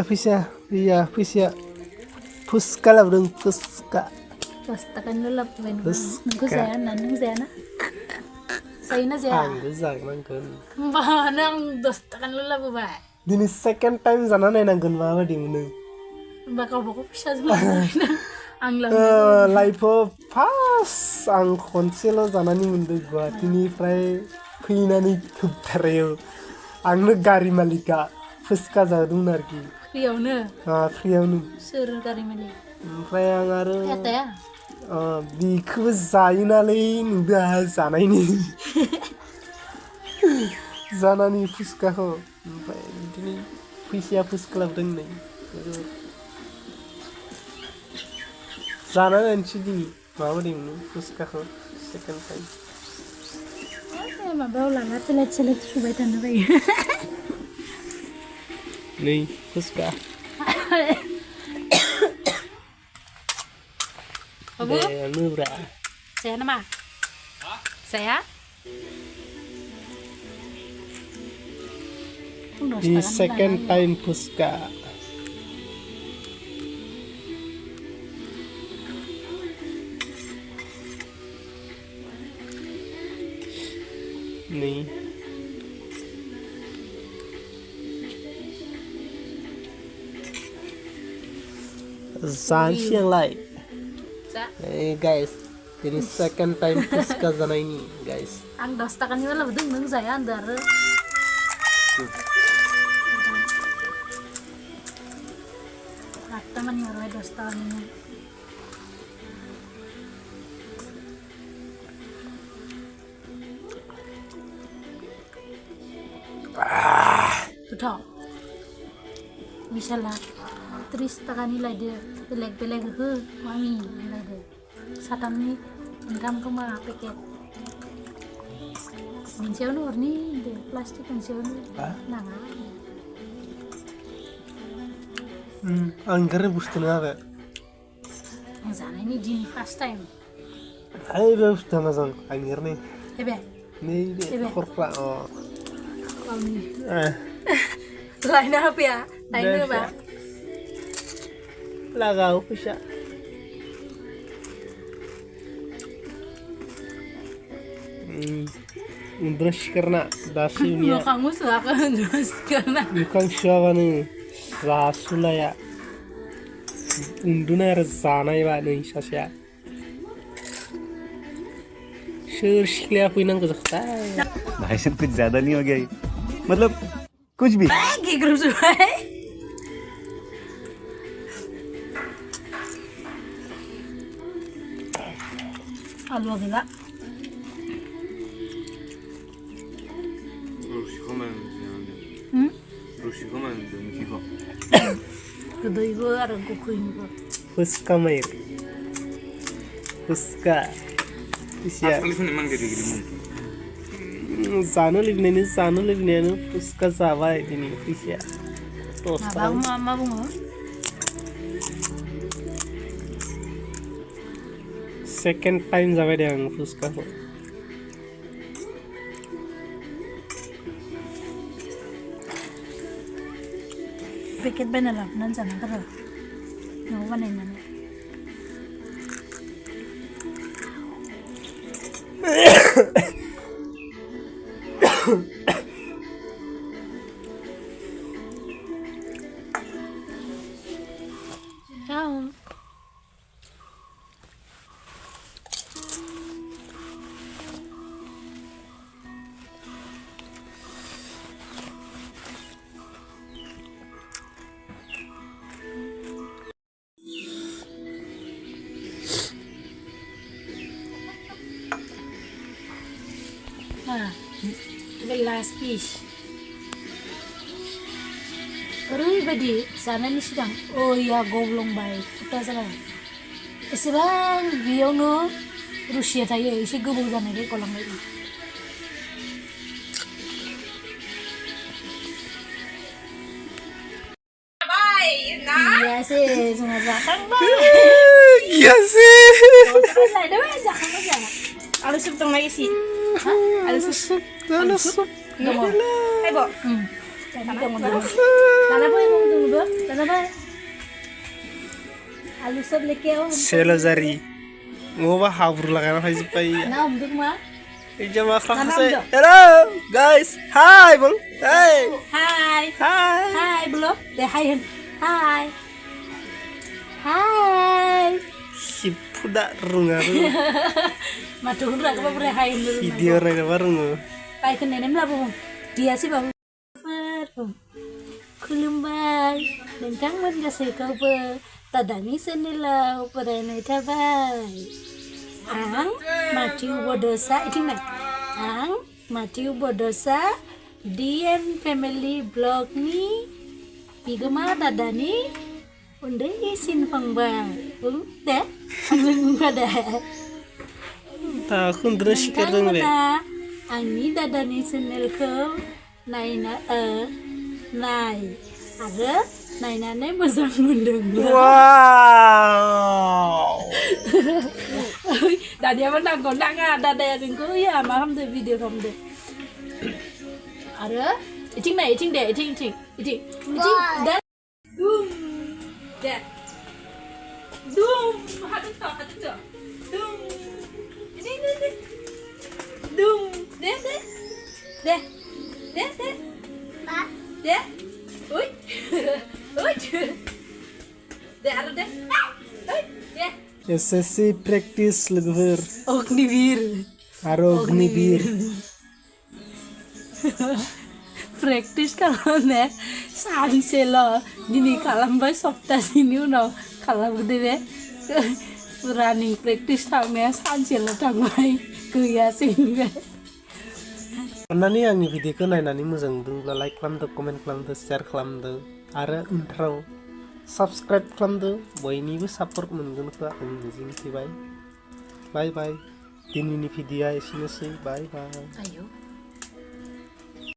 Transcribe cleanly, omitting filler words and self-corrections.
Fwisaya Fuska Labwdwng Fuska. Pastakan lo lapwen. Nunggu saya na. Saya na saya. Ang guzak nangkon. Nang dostakan lo labu ba. Dini second time jana nainangkon mabadi mono. Bakal bisa semua. Ang lang. Life first ang khonselo janani mondo Guwahatiनिफ्राय फैनानै खोबथारायाव आंनो गारि मालिका फुसका जादोंमोन आरोखि फ्रियावनो सोर गारि मालिक ओमफ्राय आं आरो आदाया बिखौबो जायो नालाय नुदों आंहा जानायनि जानानै फुसकाखौ ओमफ्राय बिदिनो फैसाया फुसका लाबोदों होननाय जाना नायनोसै दिनै माबादोंमोन फुसकाखौ सेकेन्ड टाइम माबायाव लाना सोलाय सुबाय थानो बायो नै फुसका Babu? Nubra. Saya nama? Saya? Di second time Fuska. Nih. Siang lai. Hey guys, ini second time Fuska zana ini guys. Ang dostakan itu Labwdwng nung saya andar. Teman nyarai dostakan ini. Tuh, misalnya 30 takan nilai dia beleg-beleg mami nilai dia. Satam ni income ko mga paket. Mensiyon ni de plastik mensiyon na nga. Anggarnya busten apa? Ang sana ini di first time. Ay ba busten mazang anggarnya? Ebe. Nih de korpa oh. Lain apa ya? Lain apa? Lagaw ko siya. Brush karena dasi niya. Mukhang mo sa akin brush karena. Mukhang siya ka na rasula ya. Undo na razana ya ba na isa siya. शोर शिकले कोई ना कर सकता है भाई साहब कुछ ज्यादा नहीं हो गया ये मतलब कुछ भी alwa gila kedai gua ada kukuin gua Fuska mair Fuska Isya Sano livneni Fuska sawa ini Isya mama bunga second time sampai dia Fuska kok. Paket benar nan sana karo. Nawa na nan. Ciao. The last piece. Badi sana ni sidang. Oh ya goblong baik. Kita salah. Isibang biong no Rusia tayo isi gubong sana ni kolang lagi. Iya sih, semua belakang bye. Iya sih. Selesai deh, jangan aja. Alus sup tengah isi. Alus sup. Gak mau. Ayo, Bo. Jangan ngomong. दाना फै बुंदोंबो दाना फै आलु सब लेके आओ सेलजारी मोबा हाब्रु लागायना फैजोब्बाय ना हमदों मा इजामा खासे हेलो गाइस हाय बोल हाय हाय हाय हाय बोलो दे हाय होन हाय हाय सिपुदा रुङाबो माथो होनराखौबा बोरै हाय होननो भिडिअ रायनोबा रोङो बाइक होननायनोब्लाबो बुं दियासैबाबो खुलुमबाय नोंथांमोन गासैखौबो दादानि चेनेलाव बरायनाय थाबाय आं माथिउ बड'सा इथिंनाय आं माथिउ बड'सा डिएन फेमिलि ब्लगनि बिगोमा दादानि उन्दैसिन फंबाय बुं दे आंजों बुंबा दे ता खुन्द्र सिखारदों बे आंनि दादानि चेनेलखौ नायना नाय आरो नायनानै मोजां मोनदों वाव दानियाबो नांगौ नाङा दादाया नोंखौ होया मा खालामदो भिडिअ खालामदो आरो इथिं नाय इथिं दे इथिं इथिं इथिं इथिं दे दुम दे दुम हादों दुम इथिं दे दुम दे दे दे दे दे मा दे उय उय दे आरो दे उय दे SSC practice लोगोफोर अग्निवीर आरो अग्निवीर प्रेक्टिस खालामनाया सानसेल' दिनै खालामबाय सप्तासेनि उनाव खालामदो बे रानिं प्रेक्टिस थांनाया सानसेल' थांबाय गैयासै बे अन्नानै आंनि भिडिअखौ नायनानै मोजां मोनदोंब्ला लाइक खालामदो कमेन्ट खालामदो शेयार खालामदो आरो उनफ्राव साबस्क्राइब खालामदो बयनिबो सापर्ट मोनगोनखौ आं मिजिंथिबाय बाय बाय दिनैनि भिडिअआ एसेनोसै बाय बाय